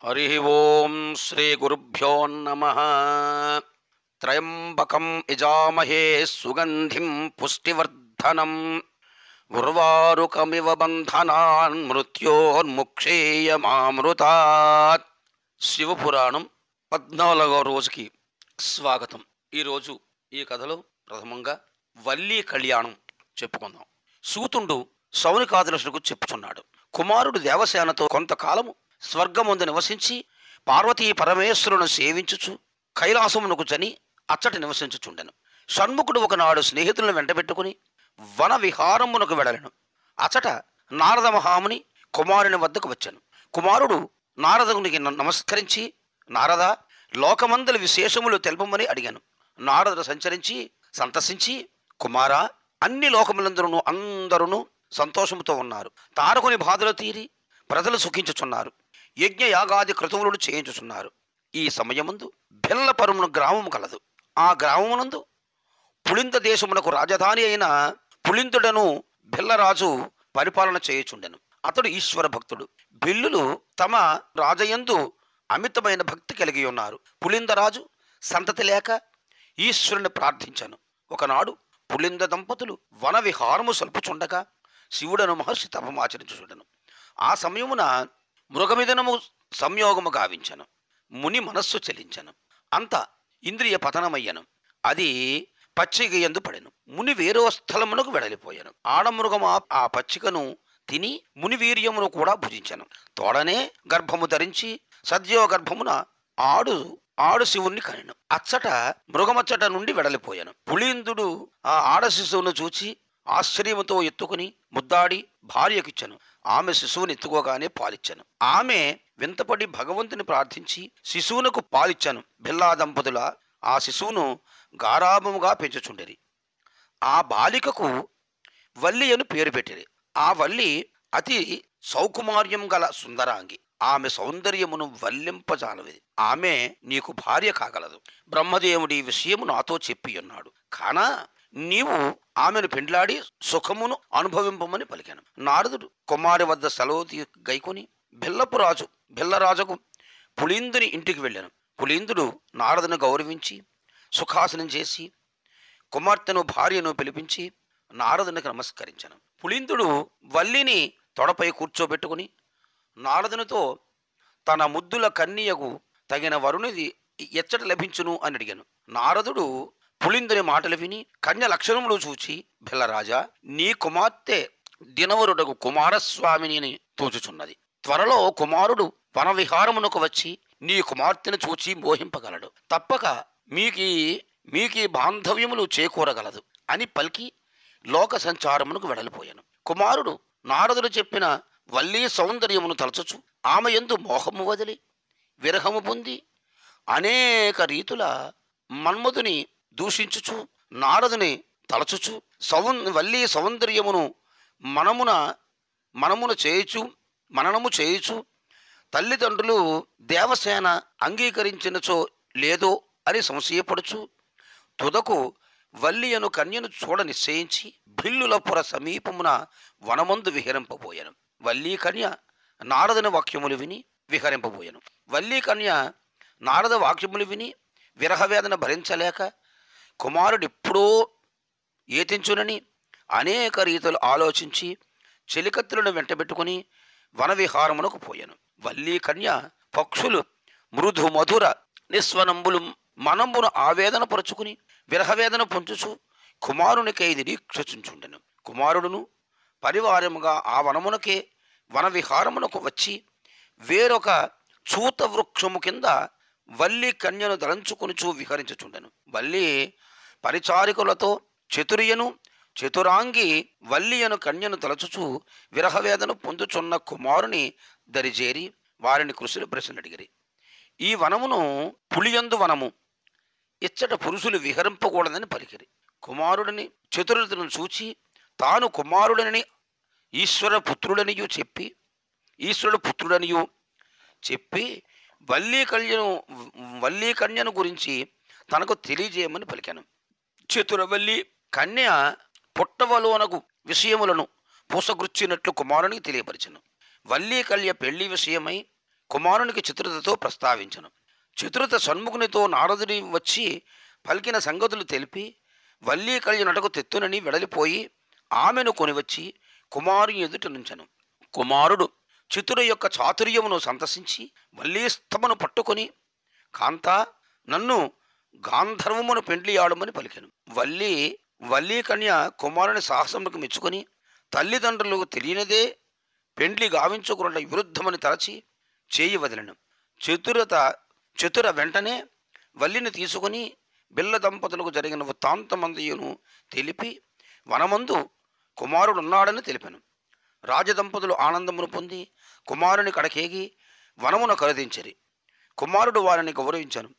हरि ओं श्री गुरुभ्यो नमः। त्रयंबकं यजामहे सुगंधिं पुष्टिवर्धनम् उर्वारुकमिव बन्धनान् मृत्योर्मुक्षेयमामृतात्। శివపురాణం 14వ రోజుకి స్వాగతం. ఈరోజు ఈ కథలో ప్రథమంగా వల్లీ కళ్యాణం చెప్పుకుందాం. సూతుడు శౌనికాదులకు చెప్పుచున్నాడు. కుమారుడు దేవసేనతో కొంతకాలము స్వర్గముందు నివసించి పార్వతీ పరమేశ్వరులను సేవించుచు కైలాసమునకు జని అచ్చటి నివసించుచుండెను. షణ్ముఖుడు ఒకనాడు స్నేహితులను వెంటబెట్టుకుని వన విహారమునకు వెడలెను. అచ్చట నారద మహాముని కుమారుని వద్దకు వచ్చాను. కుమారుడు నారదునికి నమస్కరించి, నారద, లోకమందలి విశేషములు తెలుపమని అడిగాను. నారదుడు సంతసించి, కుమారా, అన్ని లోకములందరూ అందరూ సంతోషముతో ఉన్నారు. తారకుని బాధలు తీరి ప్రజలు సుఖించుచున్నారు. యజ్ఞ యాగాది క్రతువులను చేయించుచున్నారు. ఈ సమయముందు బెల్లపరుమున గ్రామము కలదు. ఆ గ్రామమునందు పులింద దేశమునకు రాజధాని అయిన పులిందుడను బెల్లరాజు పరిపాలన చేయుచుండెను. అతడు ఈశ్వర భక్తుడు. బిల్లులు తమ రాజయందు అమితమైన భక్తి కలిగి ఉన్నారు. పులిందరాజు సంతతి లేక ఈశ్వరుని ప్రార్థించాను. ఒకనాడు పులింద దంపతులు వన విహారము సల్పుచుండగా శివుడను మహర్షి తపమాచరించుచుండెను. ఆ సమయమున మృగమిదనము సంయోగము గావించను. ముని మనస్సు చెలించను. అంత ఇంద్రియ పతనమయ్యను. అది పచ్చిక యందు పడెను. ముని వేరో స్థలమునకు వెడలిపోయాను. ఆడమృగము ఆ పచ్చికను తిని ముని వీర్యమును కూడా భుజించను. తోడనే గర్భము ధరించి సద్యో గర్భమున ఆడు శివుణ్ణి కనెను. అచ్చట మృగమచ్చట నుండి వెడలిపోయాను. పులిందుడు ఆ ఆడ శిశువును చూచి ఆశ్చర్యముతో ఎత్తుకుని ముద్దాడి భార్యకిచ్చను. ఆమె శిశువుని ఎత్తుకోగానే పాలిచ్చాను. ఆమె వింతపడి భగవంతుని ప్రార్థించి శిశువునకు పాలిచ్చాను. బిల్లా దంపతుల ఆ శిశువును గారాభముగా పెంచుచుండేది. ఆ బాలికకు వల్లి అని పేరు పెట్టిరి. ఆ వల్లి అతి సౌకుమార్యం గల సుందరాంగి. ఆమె సౌందర్యమును వల్లింపజాలవిది. ఆమె నీకు భార్య కాగలదు. బ్రహ్మదేవుడి విషయము నాతో చెప్పి ఉన్నాడు. కానా నీవు ఆమెను పెండ్లాడి సుఖమును అనుభవింపమని పలికాను. నారదుడు కుమారి వద్ద సెలవు గైకొని బిల్లరాజుకు పులిందుని ఇంటికి వెళ్ళాను. పులిందుడు నారదును గౌరవించి సుఖాసనం చేసి కుమార్తెను భార్యను పిలిపించి నారదునికి నమస్కరించాను. పులిందుడు వల్లిని తొడపై కూర్చోబెట్టుకుని నారదునితో తన ముద్దుల కన్యకు తగిన వరునిది ఎచ్చట లభించును అని అడిగాను. నారదుడు పులిందుని మాటలు విని కన్య లక్షణములు చూచి, బిల్లరాజా, నీ కుమార్తె దినవరుడకు కుమారస్వామిని తోచుచున్నది. త్వరలో కుమారుడు వన విహారమునకు వచ్చి నీ కుమార్తెను చూచి మోహింపగలడు. తప్పక మీకీ బాంధవ్యములు చేకూరగలదు అని పలికి లోక సంచారమునకు వెడలిపోయాను. కుమారుడు నారదుడు చెప్పిన వల్లీ సౌందర్యమును తలచుచు ఆమె యందు మోహము వదిలి విరహము పొంది అనేక రీతుల మన్మధుని దూషించుచు నారదుని తలచుచు వల్లీ సౌందర్యమును మననము చేయుచు తల్లిదండ్రులు దేవసేన అంగీకరించినచో లేదో అని సంశయపడుచు తుదకు వల్లియను కన్యను చూడ నిశ్చయించి బిల్లులపుర సమీపమున వనమందు విహరింపబోయాను. వల్లీ కన్య నారదుని వాక్యములు విని విహరింపబోయాను. వల్లీ కన్య నారద వాక్యములు విని విరహవేదన భరించలేక కుమారుడెప్పుడో ఏతించునని అనేక రీతులు ఆలోచించి చెలికత్తులను వెంటబెట్టుకుని వనవిహారమునకు పోయాను. వల్లీ కన్య పక్షులు మృదు మధుర నిస్వనంబులు మనంబును ఆవేదన పరుచుకుని విరహవేదన పొంచుచు కుమారునికై నిరీక్షించుండెను. కుమారుడును పరివారముగా ఆ వనమునకే వనవిహారమునకు వచ్చి వేరొక చూత వృక్షము కింద వల్లి కన్యను దలంచుకొనుచు విహరించుచుండెను. వల్లి పరిచారికులతో చతురాంగి వల్లియను కన్యను తలచుచు విరహవేదన పొందుచున్న కుమారుని దరిజేరి వారిని కృషులు ప్రశ్న అడిగిరి. ఈ వనమును పులియందు వనము, ఇచ్చట పురుషులు విహరింపకూడదని పలికిరి. కుమారుడిని చతురతను చూచి తాను కుమారుడని ఈశ్వరుడు పుత్రుడనియు చెప్పి వల్లీ కన్యను గురించి తనకు తెలియజేయమని పలికాను. చతురవల్లి కన్య పుట్టవలోనకు విషయములను పూసగుచ్చినట్లు కుమారునికి తెలియపరిచెను. వల్లీ కళ్య పెళ్లి విషయమై కుమారునికి చిత్రతతో ప్రస్తావించను. చిత్రత షణ్ముఖునితో నారదుడి వచ్చి పలికిన సంగతులు తెలిపి వల్లీ కలియునటకు తెత్తునని వెడలిపోయి ఆమెను కొనివచ్చి కుమారుని ఎదుట నుంచెను. కుమారుడు చిత్రుడు యొక్క చాతుర్యమును సంతసించి వల్లీస్తమును పట్టుకొని, కాంతా, నన్ను గాంధర్వమును పెండ్లియాడమని పలికెను. వల్లీ కన్య కుమారుని సాహసములకు మెచ్చుకొని తల్లిదండ్రులకు తెలియనిదే పెండ్లి గావించుకున్న విరుద్ధమని తలచి చేయి వదిలను. చతుర వెంటనే వల్లిని తీసుకుని బిల్ల దంపతులకు జరిగిన వృత్తాంతమంతయును తెలిపి వనమందు కుమారుడున్నాడని తెలిపాను. రాజదంపతులు ఆనందమును పొంది కుమారుని కడకేగి వనమున కరుదించిరి. కుమారుడు వారిని గౌరవించను.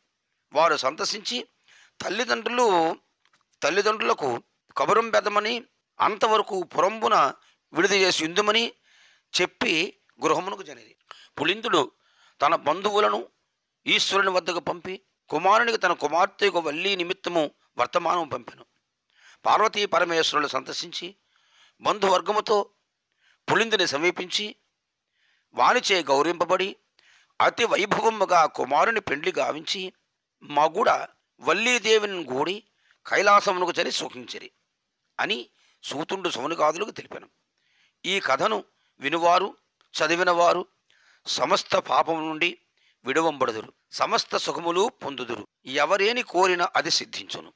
వారు సంతసించి తల్లిదండ్రులకు కబురం పెదమని అంతవరకు పురంబున విడుదల చేసి ఉందుమని చెప్పి గృహమునకు జనిరి. పులిందుడు తన బంధువులను ఈశ్వరుని వద్దకు పంపి కుమారునికి తన కుమార్తె వల్లీ నిమిత్తము వర్తమానం పంపెను. పార్వతీ పరమేశ్వరులు సంతసించి బంధువర్గముతో పులిందుని సమీపించి వానిచే గౌరవింపబడి అతి వైభవముగా కుమారుని పెండ్లి గావించి మగుడ వల్లీదేవిని గూడి కైలాసమునకు చని సుఖించిరి అని సూతుండు శౌనకాదులకు తెలిపాను. ఈ కథను వినువారు చదివినవారు సమస్త పాపము నుండి విడువంబడుదురు, సమస్త సుఖములు పొందుదురు, ఎవరేని కోరిన అది సిద్ధించును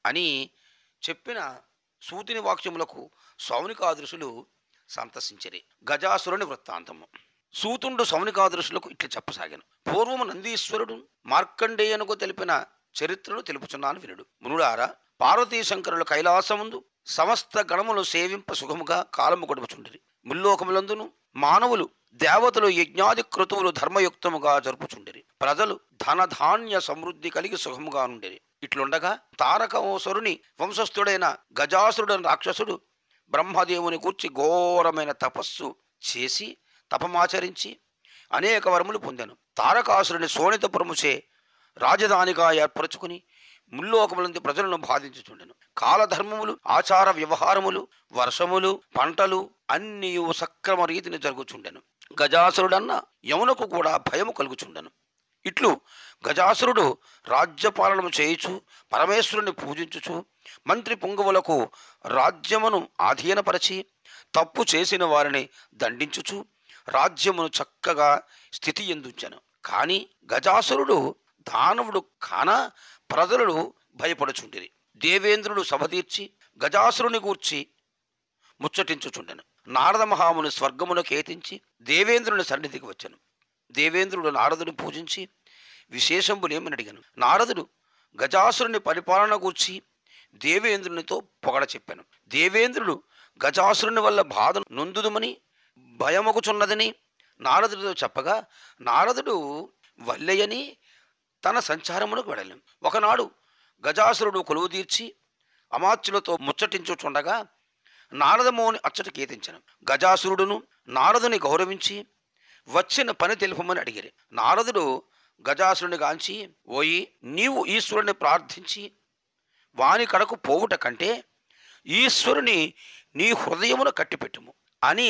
అని చెప్పిన సూతుని వాక్యములకు శౌనకాదృశులు సంతసించిరి. గజాసురుని వృత్తాంతము. సూతుండు శౌనకాదృశులకు ఇట్లు చెప్పసాగాను. పూర్వము నందీశ్వరుడు మార్కండేయునకు తెలిపిన చరిత్రను తెలుపుచున్నాను వినుడు. మునుడారా, పార్వతీ శంకరులు కైలాసముందు సమస్త గణములు సేవింప సుఖముగా కాలము గడుపుచుండిరి. ముల్లోకములందును మానవులు దేవతలు యజ్ఞాది క్రతువులు ధర్మయుక్తముగా జరుపుచుండిరి. ప్రజలు ధనధాన్య సమృద్ధి కలిగి సుఖముగా నుండిరి. ఇట్లుండగా తారకాసురుని వంశస్థుడైన గజాసురుడు రాక్షసుడు బ్రహ్మదేవుని కూర్చి ఘోరమైన తపస్సు చేసి తపమాచరించి అనేక వరములు పొందాను. తారకాసురుని శోణితపురముచే రాజధానిగా ఏర్పరచుకుని ముల్లోకములందు ప్రజలను బాధించుచుండెను. కాలధర్మములు, ఆచార వ్యవహారములు, వర్షములు, పంటలు అన్నీ సక్రమ రీతిని జరుగుచుండెను. గజాసురుడన్న యమునకు కూడా భయము కలుగుచుండెను. ఇట్లు గజాసురుడు రాజ్యపాలనము చేయుచు పరమేశ్వరుని పూజించుచు మంత్రి పుంగవులకు రాజ్యమును ఆధీనపరచి తప్పు చేసిన వారిని దండించుచు రాజ్యమును చక్కగా స్థితి ఎందుంచెను. కానీ గజాసురుడు దానవుడు కాన ప్రజలు భయపడుచుండిరి. దేవేంద్రుడు సభ తీర్చి గజాసురుని గూర్చి ముచ్చటించుచుండెను. నారద మహాముని స్వర్గమును కేతించి దేవేంద్రుని సన్నిధికి వచ్చెను. దేవేంద్రుడు నారదుని పూజించి విశేషంబులేమని అడిగాను. నారదుడు గజాసురుని పరిపాలన గూర్చి దేవేంద్రునితో పొగడ చెప్పాను. దేవేంద్రుడు గజాసురుని వల్ల బాధ నొందుదుమని భయమగుచున్నదని నారదుడితో చెప్పగా నారదుడు వల్లయని తన సంచారమునకు వెడలను. ఒకనాడు గజాసురుడు కొలువు తీర్చి అమాత్యులతో ముచ్చటించుచుండగా నారదమోని అచ్చటి కీర్తించను. గజాసురుడును నారదుని గౌరవించి వచ్చిన పని తెలుపమని అడిగిరి. నారదుడు గజాసురుని గాంచి, ఓయి, నీవు ఈశ్వరుని ప్రార్థించి వాని కడకు పోవుట కంటే ఈశ్వరుని నీ హృదయమున కట్టిపెట్టుము అని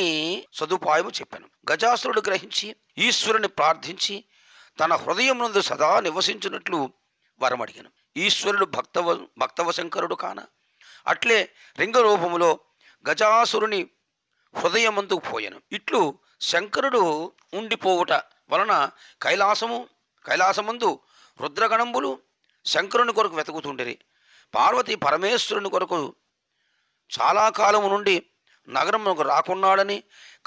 సదుపాయము చెప్పాను. గజాసురుడు గ్రహించి ఈశ్వరుని ప్రార్థించి తన హృదయమునందు సదా నివసించినట్లు వరమడిగాను. ఈశ్వరుడు భక్తవశంకరుడు కాన అట్లే లింగరూపములో గజాసురుని హృదయమందుకు పోయాను. ఇట్లు శంకరుడు ఉండిపోవుట వలన కైలాసమందు రుద్రగణంబులు శంకరుని కొరకు వెతుకుతుండిరి. పార్వతి పరమేశ్వరుని కొరకు చాలా కాలము నుండి నగరమునకు రాకున్నాడని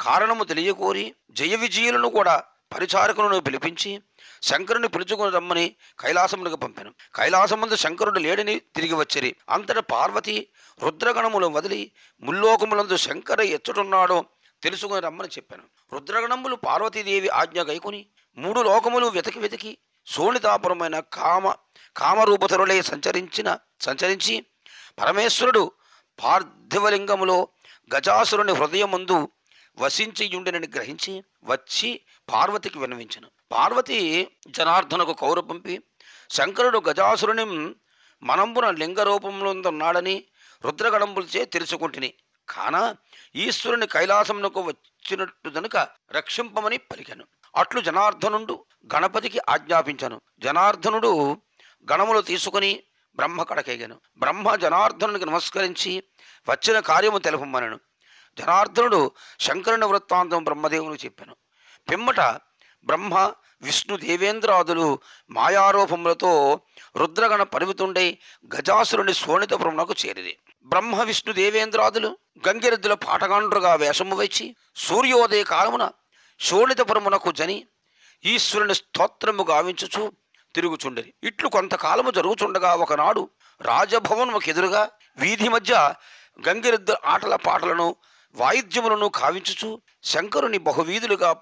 కారణము తెలియకోరి జయ విజయులను కూడా పరిచారకులను పిలిపించి శంకరుని పిలుచుకుని రమ్మని కైలాసములకు పంపాను. కైలాసముందు శంకరుడు లేడని తిరిగి వచ్చిరి. అంతటా పార్వతి రుద్రగణములు వదిలి ముల్లోకములందు శంకర ఎచ్చుటున్నాడో తెలుసుకుని రమ్మని చెప్పాను. రుద్రగణములు పార్వతీదేవి ఆజ్ఞ గైకొని 3 లోకములు వెతికి శోణితాపురమైన కామరూపతరులై సంచరించి పరమేశ్వరుడు పార్థివలింగములో గజాసురుని హృదయమందు వసించియుండెనని గ్రహించి వచ్చి పార్వతికి విన్నవించెను. పార్వతి జనార్దనకు కౌరు పంపి శంకరుడు గజాసురుని మనంబున లింగరూపంలో ఉన్నాడని రుద్రగణంబులచే తెలుసుకుంటుని. కాన ఈశ్వరుని కైలాసమునకు వచ్చినట్టు గనుక రక్షింపమని పలికెను. అట్లు జనార్దనుడు గణపతికి ఆజ్ఞాపించను. జనార్దనుడు గణములు తీసుకుని బ్రహ్మ కడకేగను. బ్రహ్మ జనార్దనునికి నమస్కరించి వచ్చిన కార్యము తెలుపమనను. జనార్దనుడు శంకరుని వృత్తాంతం బ్రహ్మదేవునికి చెప్పాను. పిమ్మట బ్రహ్మ విష్ణు దేవేంద్రాదులు మాయారూపములతో రుద్రగణ పరిమితుండై గజాసురుని శోణితపురమునకు చేరిరి. బ్రహ్మ విష్ణు దేవేంద్రాదులు గంగిరెద్దుల పాటగాండ్రుగా వేషము వచ్చి సూర్యోదయ కాలమున శోణితపురమునకు జని ఈశ్వరుని స్తోత్రము గావించుచు తిరుగుచుండిరి. ఇట్లు కొంతకాలము జరుగుచుండగా ఒకనాడు రాజభవనముకు ఎదురుగా వీధి మధ్య గంగిరెద్దుల ఆటల పాటలను వాయిద్యములను కావించుచు శంకరుని బహువిధులుగా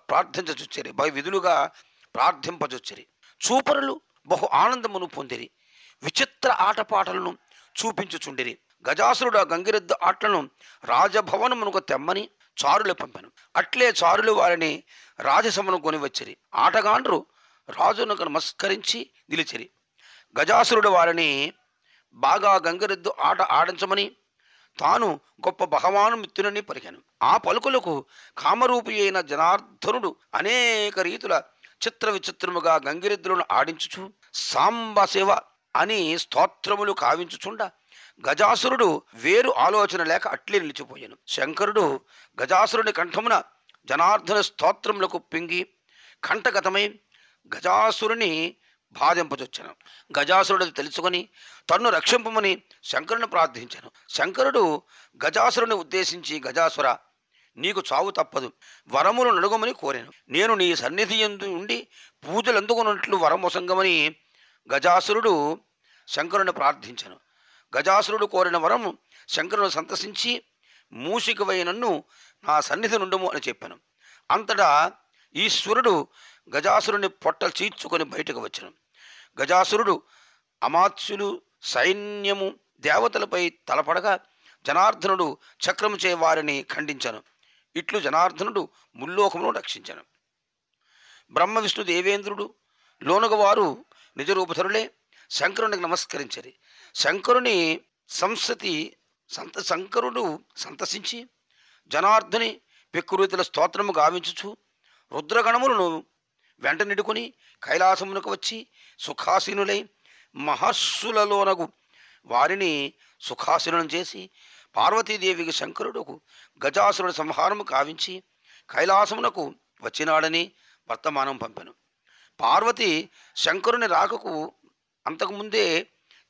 ప్రార్థింపజొచ్చిరి. చూపరులు బహు ఆనందమును పొందిరి. విచిత్ర ఆటపాటలను చూపించుచుండిరి. గజాసురుడు ఆ గంగిరెద్దు ఆటలను రాజభవనమునకు తెమ్మని చారులు పంపాను. అట్లే చారులు వారిని రాజసభను కొనివచ్చిరి. ఆటగాండ్రు రాజునకు నమస్కరించి నిలిచిరి. గజాసురుడు వారిని బాగా గంగిరెద్దు ఆట ఆడించమని తాను గొప్ప భగవాను మిత్రుని పలికాను. ఆ పలుకులకు కామరూపి అయిన జనార్దనుడు అనేక రీతుల చిత్ర విచిత్రముగా గంగిరెద్దులను ఆడించుచు సాంబశివ అని స్తోత్రములు కావించుచుండ గజాసురుడు వేరు ఆలోచన లేక అట్లే నిలిచిపోయాను. శంకరుడు గజాసురుని కంఠమున జనార్దన స్తోత్రములకు పింగి కంఠగతమై గజాసురుని బాధింపచొచ్చాను. గజాసురుడు తెలుసుకొని తన్ను రక్షింపమని శంకరుని ప్రార్థించాను. శంకరుడు గజాసురుని ఉద్దేశించి, గజాసుర, నీకు చావు తప్పదు, వరములు నడుగమని కోరాను. నేను నీ సన్నిధి యందు ఉండి పూజలు అందుకున్నట్లు వరమొసంగమని గజాసురుడు శంకరుని ప్రార్థించాను. గజాసురుడు కోరిన వరము శంకరుడు సంతసించి మూషికవై నన్ను నా సన్నిధి నుండుము అని చెప్పాను. అంతటా ఈశ్వరుడు గజాసురుని పొట్టలు చీల్చుకొని బయటకు వచ్చాను. గజాసురుడు అమాత్యులు సైన్యము దేవతలపై తలపడగా జనార్దనుడు చక్రము చే వారిని ఖండించాను. ఇట్లు జనార్దనుడు ముల్లోకమును రక్షించాను. బ్రహ్మ విష్ణు దేవేంద్రుడు లోనుగవారు నిజరూపధరులే శంకరునికి నమస్కరించరి. శంకరుని శంకరుడు సంతసించి జనార్దని పెక్కురీతుల స్తోత్రము గావించుచు రుద్రగణములను వెంట నిడుకుని కైలాసమునకు వచ్చి సుఖాసీనులై మహర్షులలోనగు వారిని సుఖాసీనులను చేసి పార్వతీదేవికి శంకరుడుకు గజాసురుడి సంహారము కావించి కైలాసమునకు వచ్చినాడని వర్తమానం పంపెను. పార్వతి శంకరుని రాకకు అంతకుముందే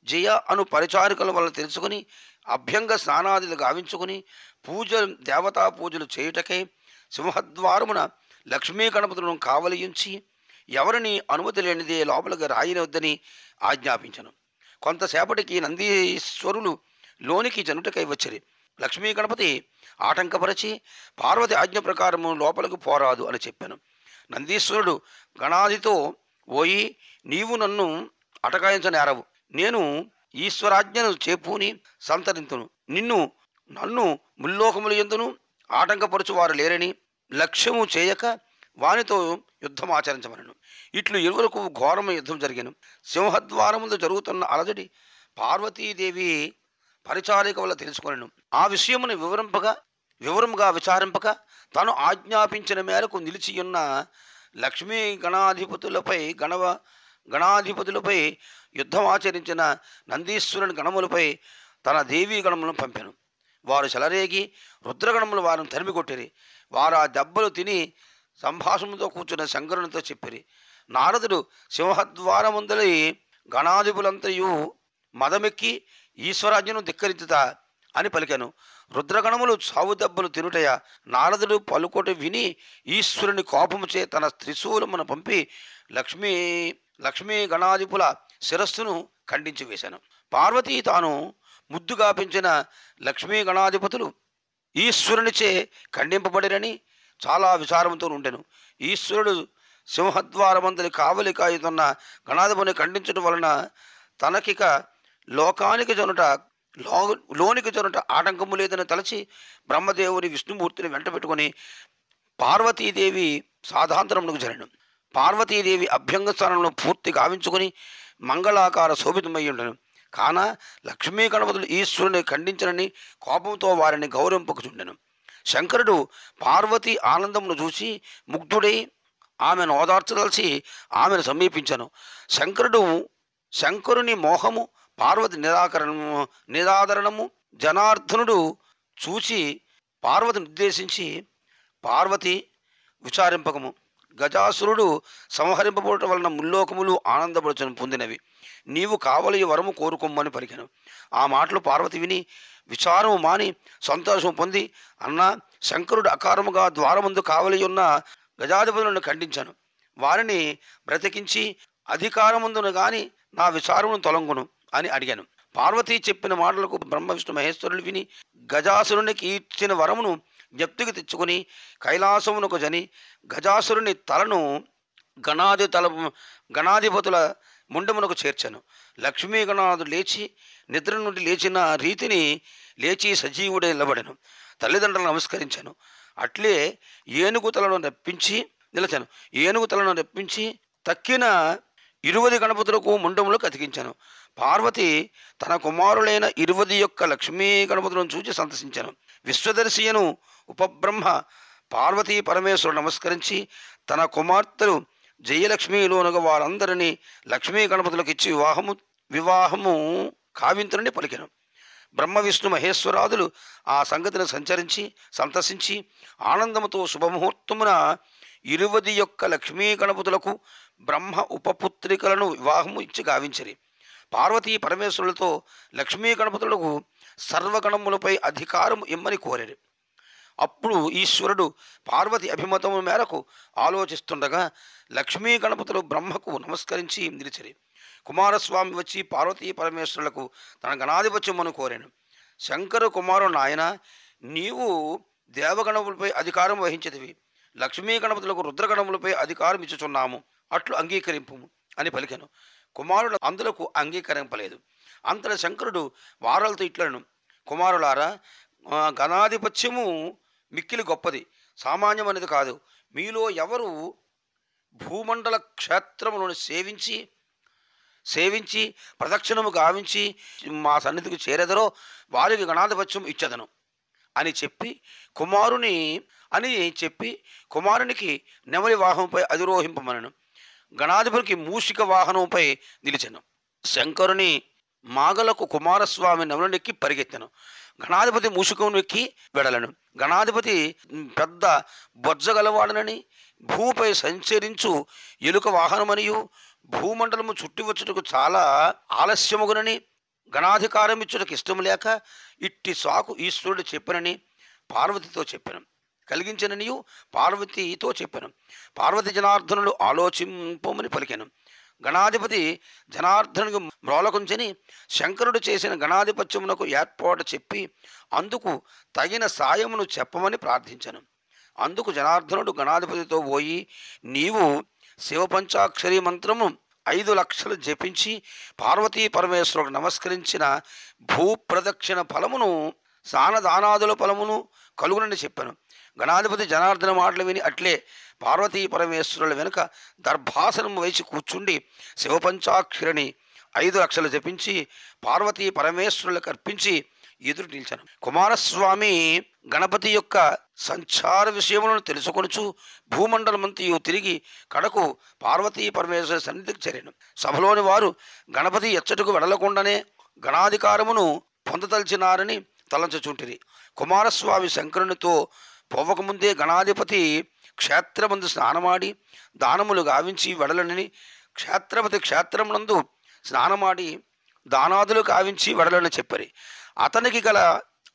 జయ అను పరిచారికల వల్ల తెలుసుకుని అభ్యంగ స్నానాదులు గావించుకుని దేవతా పూజలు చేయుటకై సింహద్వారమున లక్ష్మీ గణపతులను కావలియుంచి ఎవరిని అనుమతి లేనిదే లోపలికి రాయనవద్దని ఆజ్ఞాపించను. కొంతసేపటికి నందీశ్వరులు లోనికి జనుటకై వచ్చిరి. లక్ష్మీ గణపతి ఆటంకపరచి పార్వతి ఆజ్ఞ ప్రకారము లోపలికి పోరాదు అని చెప్పాను. నందీశ్వరుడు గణాదితో, ఓయి, నీవు నన్ను అటకాయించనేరవు, నేను ఈశ్వరాజ్ఞను చేపూని సంతరింతును, నన్ను ముల్లోకములు ఎందును ఆటంకపరచు వారు లేరని లక్ష్యము చేయక వానితో యుద్ధం ఆచరించమనను. ఇట్లు ఇరువురకు ఘోరమైన యుద్ధం జరిగాను. సింహద్వారముందు జరుగుతున్న అలజడి పార్వతీదేవి పరిచారిక వల్ల తెలుసుకొనెను. ఆ విషయమును వివరముగా విచారింపక తాను ఆజ్ఞాపించిన మేరకు నిలిచియున్న లక్ష్మీ గణాధిపతులపై యుద్ధం ఆచరించిన నందీశ్వరుని గణములపై తన దేవీ గణములను పంపెను. వారు చెలరేగి రుద్రగణములు వారిని తరిమికొట్టిరి. వారు ఆ దెబ్బలు తిని సంభాషణతో కూర్చున్న శంకరునితో చెప్పిరి. నారదుడు సింహద్వారముందలి గణాధిపులంతయు మదమెక్కి ఈశ్వరాజ్ఞను ధిక్కరించుతా అని పలికాను. రుద్రగణములు చావు దెబ్బలు తినుటయ నారదుడు పలుకోటి విని ఈశ్వరుని కోపముచే తన త్రిశూలమును పంపి లక్ష్మీ గణాధిపుల శిరస్సును ఖండించి వేశాను. పార్వతీ తాను ముద్దుగా పెంచిన లక్ష్మీ గణాధిపతులు ఈశ్వరునిచే ఖండింపబడిరని చాలా విచారంతో ఉండెను. ఈశ్వరుడు సింహద్వారమందరి కావలి కాయుతున్న గణాధిపతిని ఖండించడం వలన తనకిక లోనికి జనుట ఆటంకము లేదని తలచి బ్రహ్మదేవుని విష్ణుమూర్తిని వెంట పెట్టుకుని పార్వతీదేవి సాధాంతరమునకు జరిగిన. పార్వతీదేవి అభ్యంగ స్థానంలో పూర్తి గావించుకుని మంగళాకార శోభితమై ఉండను. కాన లక్ష్మీ గణపతులు ఈశ్వరుని ఖండించనని కోపంతో వారిని గౌరవింపకుచుండెను. శంకరుడు పార్వతీ ఆనందమును చూసి ముగ్ధుడై ఆమెను ఓదార్చదలిచి ఆమెను సమీపించను. శంకరుని మోహము, పార్వతి నిరాదరణము జనార్దనుడు చూచి పార్వతిని ఉద్దేశించి, పార్వతి విచారింపకము, గజాసురుడు సంహరింపబడటం వలన ముల్లోకములు ఆనందపరచను పొందినవి, నీవు కావలి వరము కోరుకోమని పలికెను. ఆ మాటలు పార్వతి విని విచారము మాని సంతోషం పొంది, అన్నా, శంకరుడు అకారముగా ద్వారముందు కావలి ఉన్న గజాధిపతులను ఖండించాను, వారిని బ్రతికించి అధికారముందును గాని నా విచారమును తొలంగును అని అడిగాను. పార్వతి చెప్పిన మాటలకు బ్రహ్మ విష్ణు మహేశ్వరులు విని గజాసురునికి ఇచ్చిన వరమును జ్ఞప్తికి తెచ్చుకుని కైలాసమునకు జని గజాసురుని తలను గణాధిపతుల ముండమునకు చేర్చాను. లక్ష్మీ గణాథుడు లేచి నిద్ర నుండి లేచిన రీతిని లేచి సజీవుడే నిలబడెను. తల్లిదండ్రులను నమస్కరించాను. అట్లే ఏనుగు తలను రెప్పించి తక్కిన 20 గణపతులకు ముండములకు అతికించాను. పార్వతి తన కుమారులైన 21 లక్ష్మీ గణపతులను చూచి సంతసించాను. విశ్వదర్శియను ఉపబ్రహ్మ పార్వతీ పరమేశ్వరుడు నమస్కరించి తన కుమార్తెలు జయలక్ష్మీలోనుగా వారందరినీ లక్ష్మీ గణపతులకు ఇచ్చి వివాహము కావింతులని పలికెను. బ్రహ్మ విష్ణు మహేశ్వరాదులు ఆ సంగతిని సంతసించి ఆనందముతో శుభముహూర్తమున 21 లక్ష్మీ గణపతులకు బ్రహ్మ ఉపపుత్రికలను వివాహము ఇచ్చి గావించిరి. పార్వతీ పరమేశ్వరులతో లక్ష్మీ గణపతులకు సర్వగణములపై అధికారము ఇమ్మని కోరారు. అప్పుడు ఈశ్వరుడు పార్వతి అభిమతము మేరకు ఆలోచిస్తుండగా లక్ష్మీ గణపతులు బ్రహ్మకు నమస్కరించి నిలిచిరి. కుమారస్వామి వచ్చి పార్వతీ పరమేశ్వరులకు తన గణాధిపత్యమును కోరాను. శంకరు కుమారుడు, నాయన, నీవు దేవగణములపై అధికారం వహించితివి, లక్ష్మీ గణపతులకు రుద్రగణములపై అధికారం ఇచ్చుచున్నాము, అట్లు అంగీకరింపు అని పలికెను. కుమారుడు అందులకు అంగీకరింపలేదు. అంతట శంకరుడు వారలతో ఇట్లను, కుమారులారా, గణాధిపత్యము మిక్కిలి గొప్పది, సామాన్యమనేది కాదు. మీలో ఎవరు భూమండల క్షేత్రములను సేవించి ప్రదక్షిణము గావించి మా సన్నిధికి చేరెదరో వారికి గణాధిపత్యం ఇచ్చదను అని చెప్పి కుమారునికి నెమలి వాహనంపై అధిరోహింపమనను. గణాధిపతికి మూషిక వాహనంపై నిలిచెను. శంకరుని మాగలకు కుమారస్వామి నెమలనెక్కి పరిగెత్తెను. గణాధిపతి మూషికం ఎక్కి వెడలను. గణాధిపతి పెద్ద బొజ్జగలవాడనని, భూమిపై సంచరించు ఎలుక వాహనమనియు, భూమండలము చుట్టి వచ్చుటకు చాలా ఆలస్యముగునని, గణాధికారం ఇచ్చుటకు ఇష్టం లేక ఇట్టి సాకు ఈశ్వరుడు చెప్పనని పార్వతితో చెప్పాను. కలిగించననియు పార్వతితో చెప్పాను. పార్వతి జనార్దనులు ఆలోచింపమని పలికాను. గణాధిపతి జనార్దనునికి మ్రోలకుంచని శంకరుడు చేసిన గణాధిపత్యమునకు ఏర్పాటు చెప్పి అందుకు తగిన సాయమును చెప్పమని ప్రార్థించాను. అందుకు జనార్దనుడు గణాధిపతితో పోయి, నీవు శివపంచాక్షరి మంత్రము 5 లక్షలు జపించి పార్వతీ పరమేశ్వరుడు నమస్కరించిన భూప్రదక్షిణ ఫలమును, స్నానదానాదుల ఫలమును కలుగునని చెప్పాను. గణాధిపతి జనార్దన మాటలు విని అట్లే పార్వతీ పరమేశ్వరుల వెనుక దర్భాసనము వేసి కూర్చుండి శివపంచాక్షరిని 5 లక్షలు జపించి పార్వతీ పరమేశ్వరులకు అర్పించి ఎదురు నిలిచాను. కుమారస్వామి గణపతి యొక్క సంచార విషయములను తెలుసుకొనుచు భూమండలమంతయు తిరిగి కడకు పార్వతీ పరమేశ్వర సన్నిధికి చేరాను. సభలోని వారు గణపతి ఎచ్చటకు వెడలకుండానే గణాధికారమును పొందదలిచినారని తలంచుచుంటిరి. కుమారస్వామి శంకరునితో పోవకముందే గణాధిపతి క్షేత్రమందు స్నానమాడి దానములు గావించి వెడలనని, క్షేత్రమునందు స్నానమాడి దానాదులు గావించి వెడలని చెప్పారు.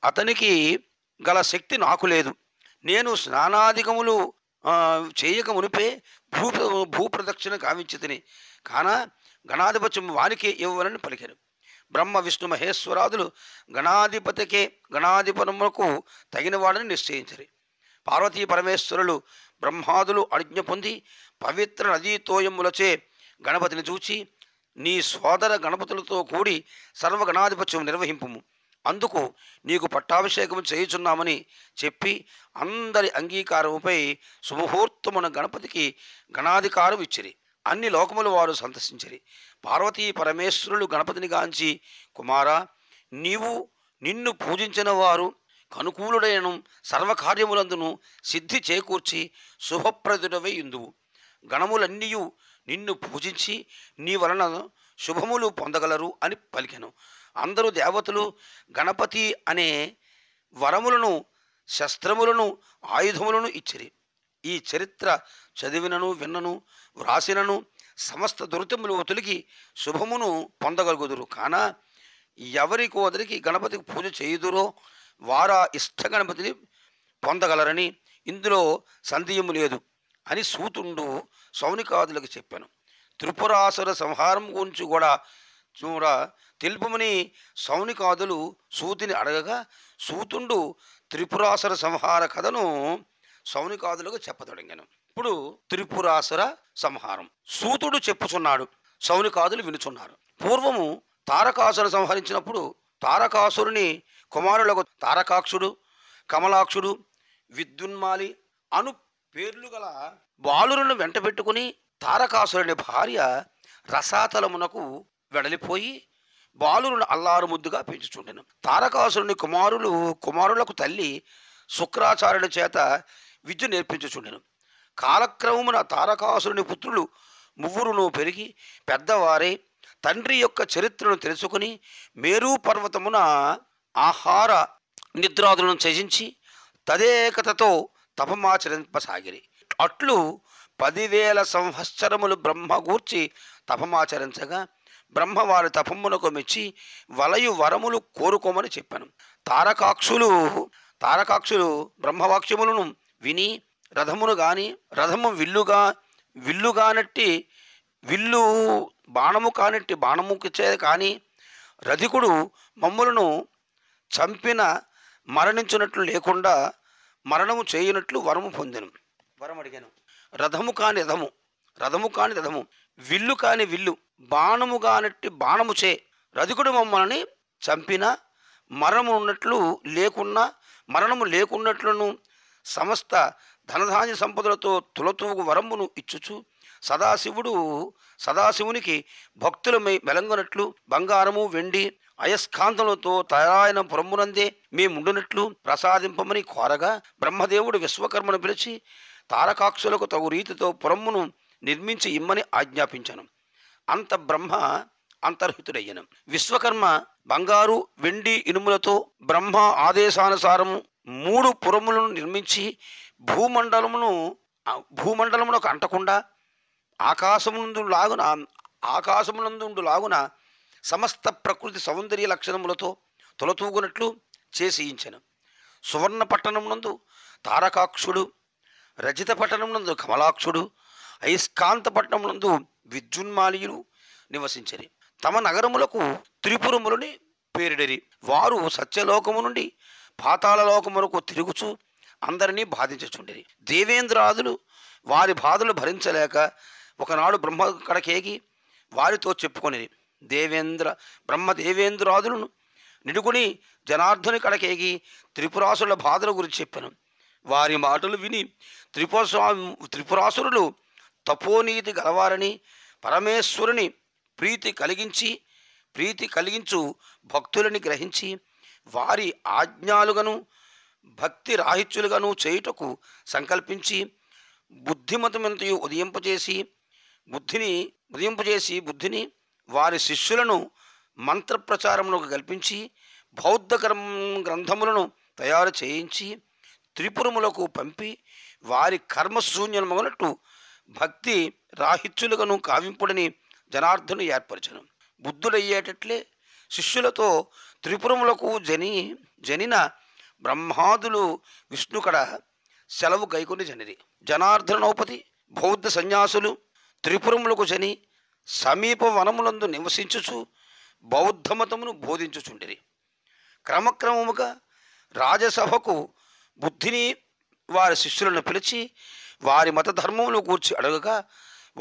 అతనికి గల శక్తి నాకు లేదు. నేను స్నానాధికములు చేయక మునిపే భూప్రదక్షిణ గావించి తిని కాన గణాధిపత్యం వానికే ఇవ్వనని పలికారు. బ్రహ్మ విష్ణు మహేశ్వరాదులు గణాధిపతములకు తగినవాడని నిశ్చయించరు. పార్వతీ పరమేశ్వరులు బ్రహ్మాదులు అజ్ఞ పొంది పవిత్ర నదీతోయములచే గణపతిని చూచి, నీ సోదర గణపతులతో కూడి సర్వగణాధిపత్యం నిర్వహింపుము, అందుకు నీకు పట్టాభిషేకం చేయుచున్నామని చెప్పి అందరి అంగీకారముపై శుభముహూర్తమున గణపతికి గణాధికారం ఇచ్చిరి. అన్ని లోకముల వారు సంతసించిరి. పార్వతీ పరమేశ్వరులు గణపతిని గాంచి, కుమారా, నిన్ను పూజించిన వారు కనుకూలుడైన సర్వకార్యములందును సిద్ధి చేకూర్చి శుభప్రదుడవై ఇందువు. గణములన్నీయు నిన్ను పూజించి నీ వలన శుభములు పొందగలరు అని పలికెను. అందరూ దేవతలు గణపతి అనే వరములను, శస్త్రములను, ఆయుధములను ఇచ్చిరి. ఈ చరిత్ర చదివినను, విన్నను, వ్రాసినను సమస్త దురితములు తొలగి శుభమును పొందగలుగుదురు. కాన ఎవరికి వదరికి గణపతికి పూజ చేయుదురో వారా ఇష్ట గణపతిని పొందగలరని ఇందులో సందేహము లేదు అని సూతుడు సౌనికాదులకు చెప్పాను. త్రిపురాసుర సంహారం గురించి కూడా తెలుపమని సౌనికాదులు సూతిని అడగగా సూతుడు త్రిపురాసుర సంహార కథను సౌనికాదులకు చెప్పతొడగాను. ఇప్పుడు త్రిపురాసుర సంహారం సూతుడు చెప్పుచున్నాడు, సౌనికాదులు వినుచున్నారు. పూర్వము తారకాసురు సంహరించినప్పుడు తారకాసురుని కుమారులకు తారకాక్షుడు, కమలాక్షుడు, విద్యున్మాలి అను పేర్లు గల బాలులను వెంట పెట్టుకుని తారకాసురుని భార్య రసాతలమునకు వెడలిపోయి బాలులను అల్లారు ముద్దుగా పెంచుచుండెను. తారకాసురుని కుమారులకు తల్లి శుక్రాచార్యుని చేత విద్య నేర్పించుచుండెను. కాలక్రమమున తారకాసురుని పుత్రులు ముగ్గురును పెరిగి పెద్దవారే తండ్రి యొక్క చరిత్రను తెలుసుకుని మేరు పర్వతమున ఆహార నిద్రాదులను త్యజించి తదేకతతో తపమాచరింపసాగిరి. అట్లు 10,000 సంవత్సరములు బ్రహ్మ గూర్చి తపమాచరించగా బ్రహ్మ వారి తపమునకు మెచ్చి వలయు వరములు కోరుకోమని చెప్పాను. తారకాక్షులు బ్రహ్మవాక్యములను విని రథమును గాని రథము విల్లు బాణము కానట్టి బాణముకి చే కానీ రధికుడు మమ్ములను చంపిన మరణించినట్లు లేకుండా మరణము చేయనట్లు వరం అడిగాను. రథము కాని రథము విల్లు కాని విల్లు బాణము కానట్టి బాణము చే రధికుడు మమ్మల్ని చంపిన మరణము లేకున్నట్లును సమస్త ధనధాన్య సంపదలతో తులతూగు వరమును ఇచ్చుచు సదాశివునికి భక్తుల మెలంగనట్లు బంగారము, వెండి, అయస్కాంతములతో తయారైన పురమునందే మేముండునట్లు ప్రసాదింపమని కోరగా బ్రహ్మదేవుడు విశ్వకర్మను పిలిచి తారకాక్షులకు తగు రీతితో పురమును నిర్మించి ఇమ్మని ఆజ్ఞాపించాను. అంత బ్రహ్మ అంతర్హితుడయ్యను. విశ్వకర్మ బంగారు, వెండి, ఇనుములతో బ్రహ్మ ఆదేశానుసారము 3 పురములను నిర్మించి భూమండలమునకు అంటకుండా ఆకాశమునందు లాగున సమస్త ప్రకృతి సౌందర్య లక్షణములతో తొలతూగునట్లు చేసియించెను. సువర్ణ పట్టణమునందు తారకాక్షుడు, రజిత పట్టణమునందు కమలాక్షుడు, అయస్కాంత పట్టణమునందు విద్యున్మాలియులు నివసించరి. తమ నగరములకు త్రిపురములని పేరిడరి. వారు సత్యలోకము నుండి పాతాళలోకమునకు తిరుగుచు అందరినీ బాధించుచుండిరి. దేవేంద్రాదులు వారి బాధలు భరించలేక ఒకనాడు బ్రహ్మ కడకేగి వారితో చెప్పుకొనిరి. బ్రహ్మదేవేంద్రాదులను నిడుకుని జనార్దుని కడకేగి త్రిపురాసుల బాధల గురించి చెప్పాను. వారి మాటలు విని త్రిపురాసురులు తపోనీతి గలవారని పరమేశ్వరుని ప్రీతి కలిగించు భక్తులని గ్రహించి వారి ఆజ్ఞాలుగాను భక్తి రాహిత్యులుగాను చేయుటకు సంకల్పించి బుద్ధిమతమంతయు ఉదయింపజేసి బుద్ధిని వారి శిష్యులను మంత్రప్రచారమునకు కల్పించి బౌద్ధ గ్రంథములను తయారు చేయించి త్రిపురములకు పంపి వారి కర్మశూన్యమగునట్టు భక్తి రాహిత్యులుగాను కావింపుడని జనార్దను ఏర్పరచను. బుద్ధుడయ్యేటట్లే శిష్యులతో త్రిపురములకు జనిన బ్రహ్మాదులు విష్ణుకడ సెలవు గైకొని జనిరి. జనార్దనోపతి బౌద్ధ సన్యాసులు త్రిపురములకు జని సమీప వనములందు నివసించుచు బౌద్ధమతమును బోధించుచుండిరి. క్రమక్రమముగా రాజసభకు బుద్ధిని వారి శిష్యులను పిలిచి వారి మత ధర్మమును గూర్చి అడగగా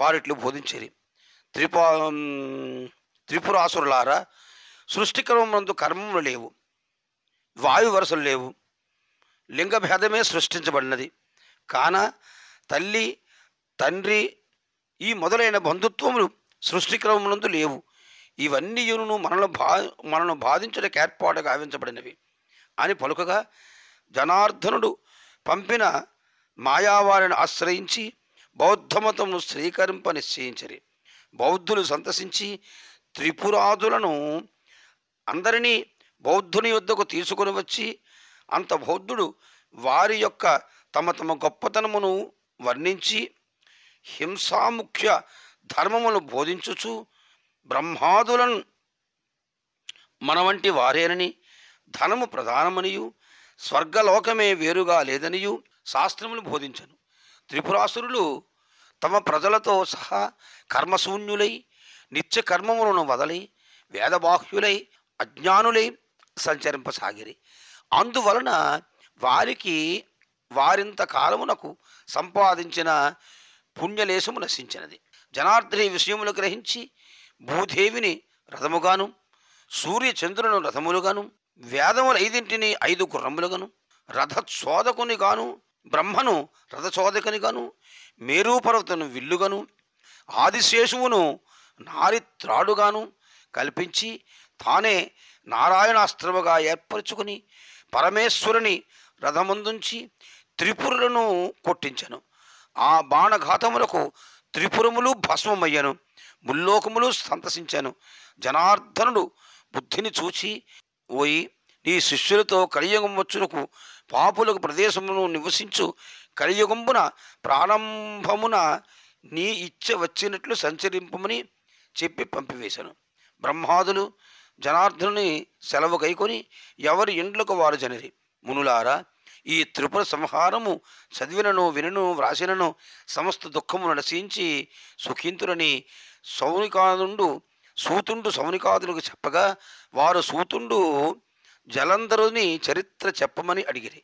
వారిట్లు బోధించిరి. త్రిపురాసురులారా, సృష్టిక్రమమునందు కర్మములు లేవు, వాయు వరుసలు లేవు, లింగభేదమే సృష్టించబడినది. కాన తల్లి, తండ్రి ఈ మొదలైన బంధుత్వములు సృష్టిక్రమమునందు లేవు. ఇవన్నీ మనను బాధించడానికి ఏర్పాటు గావించబడినవి అని పలుకగా జనార్దనుడు పంపిన మాయావారిని ఆశ్రయించి బౌద్ధమతమును స్వీకరింప నిశ్చయించరి. బౌద్ధులు సంతసించి త్రిపురాదులను అందరినీ బౌద్ధుని యొద్దకు తీసుకొని వచ్చి అంత బౌద్ధుడు వారి యొక్క తమ తమ గొప్పతనమును వర్ణించి హింసాముఖ్య ధర్మమును బోధించుచు బ్రహ్మాదులను మన వంటి వారేనని, ధనము ప్రధానమనియు స్వర్గలోకమే వేరుగా లేదనియు శాస్త్రములు బోధించను. త్రిపురాసురులు తమ ప్రజలతో సహా కర్మశూన్యులై నిత్య కర్మములను వదలి వేదబాహ్యులై అజ్ఞానులై సంచరింపసాగిరి. అందువలన వారికి వారింత కాలమునకు సంపాదించిన పుణ్యలేశము నశించినది. జనార్దని విషయములు గ్రహించి భూదేవిని రథముగాను, సూర్యచంద్రులను రథములుగాను, వేదములు 5 5 గుర్రములుగాను, రథచోదకుని గాను, బ్రహ్మను రథచోదకుని గాను, మేరూపర్వతను విల్లుగాను, ఆదిశేషువును నారిత్రాడుగాను కల్పించి తానే నారాయణాస్త్రముగా ఏర్పరచుకుని పరమేశ్వరుని రథమందుంచి త్రిపురులను కొట్టించను. ఆ బాణఘాతములకు త్రిపురములు భస్మమయ్యను, ముల్లోకములు సంతసించాను. జనార్దనుడు బుద్ధిని చూచి, ఓయి నీ శిష్యులతో కలియుగం వచ్చునకు పాపులకు ప్రదేశమును నివసించు, కలియుగంబున ప్రారంభమున నీ ఇచ్చ వచ్చినట్లు సంచరింపమని చెప్పి పంపివేశాను. బ్రహ్మాదులు జనార్దనుని సెలవు కైకొని ఎవరి ఇండ్లకు వారు జనిరి. మునులారా, ఈ త్రిపుర సంహారము చదివినను వినను వ్రాసినను సమస్త దుఃఖమును నశించి సుఖింతురని సూతుండు సౌనికాదులకు చెప్పగా వారు సూతుండు జలంధరుని చరిత్ర చెప్పమని అడిగిరి.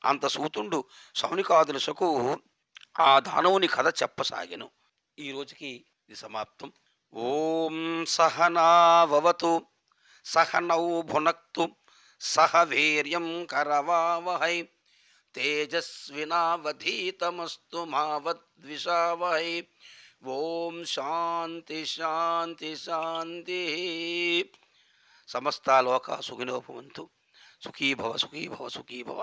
అంత సూతుండు సౌనికాదులకు ఆ దానవుని కథ చెప్పసాగెను. ఈ రోజుకి ఇది సమాప్తం. ఓం సహనావతు సహనౌ భునక్తు సహ వీర్యం కరవావహై తేజస్వినావధీతమస్తు మావద్విషావహై. ఓం శాంతి శాంతి శాంతి. సమస్త లోకా సుఖినో భవంతు. సుఖీ భవ సుఖీ భవ సుఖీ భవ.